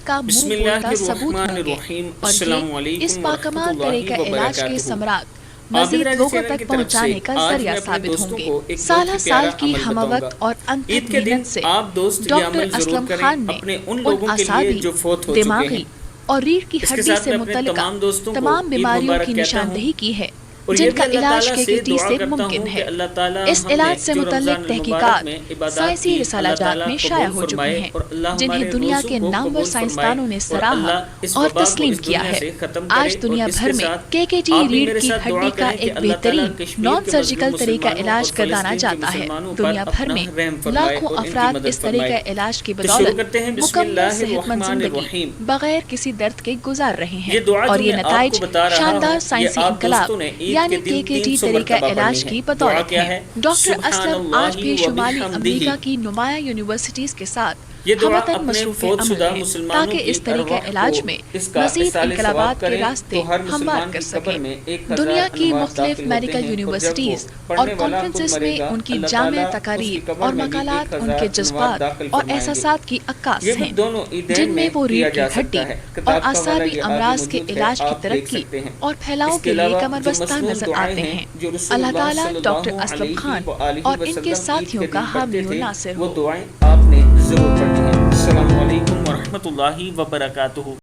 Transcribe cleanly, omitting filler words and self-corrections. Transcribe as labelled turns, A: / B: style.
A: का मुंह बोलता सबूत होंगे और ये इस पाकमाल तरह का इलाज के समराग मजीद लोगों तक पहुंचाने का जरिया साबित होंगे। साल की हमवक्त और अनथक मेहनत से डॉक्टर असलम खान ने उन असाबी, दिमागी और रीढ़ की हड्डी से मुतल्लिका तमाम बीमारियों की निशानदेही की है जिनका इलाज KKT से मुमकिन है। इस इलाज से मुतल्लिक तहकीकात साइंसी रिसालाजात में शाया हो चुके हैं जिन्हें दुनिया के नामवर साइंसदानों ने सराहा और तस्लीम किया है। आज दुनिया भर में KKT रीढ़ की हड्डी का एक बेहतरीन नॉन सर्जिकल तरीका इलाज करवाना जाता है। दुनिया भर में लाखों अफराद इस तरह का इलाज की बदौलत मुकम्मल सेहतमंद जिंदगी बगैर किसी दर्द के गुजार रहे हैं और ये नताइज शानदार साइंसी इनकलाब यानी KKT तरीका इलाज की बदौलत है। डॉक्टर असलम आज भी शुमाली अमेरिका की नुमाया यूनिवर्सिटीज के साथ हमतन मसरूफ़ अमल है ताकि इस तरीका इलाज में मज़ीद इनकलाबात के रास्ते हमवार कर सकें। दुनिया की मुख्तलिफ मेडिकल यूनिवर्सिटीज और कॉन्फ्रेंसेस में उनकी जामिया तकारीर और मकालात उनके जज्बात और एहसासात की अक्कास हैं जिनमें वो रीढ़ की हड्डी और आसाबी अमराज के इलाज की तरक्की और फैलाव के लिए कमरबस्ता नजर आते हैं। अल्लाह ताला डॉक्टर असलम खान और इनके साथियों का हामी व नासिर हो।
B: आपने जरूर पढ़नी है। अस्सलामु अलैकुम व रहमतुल्लाहि व बरकातुहू।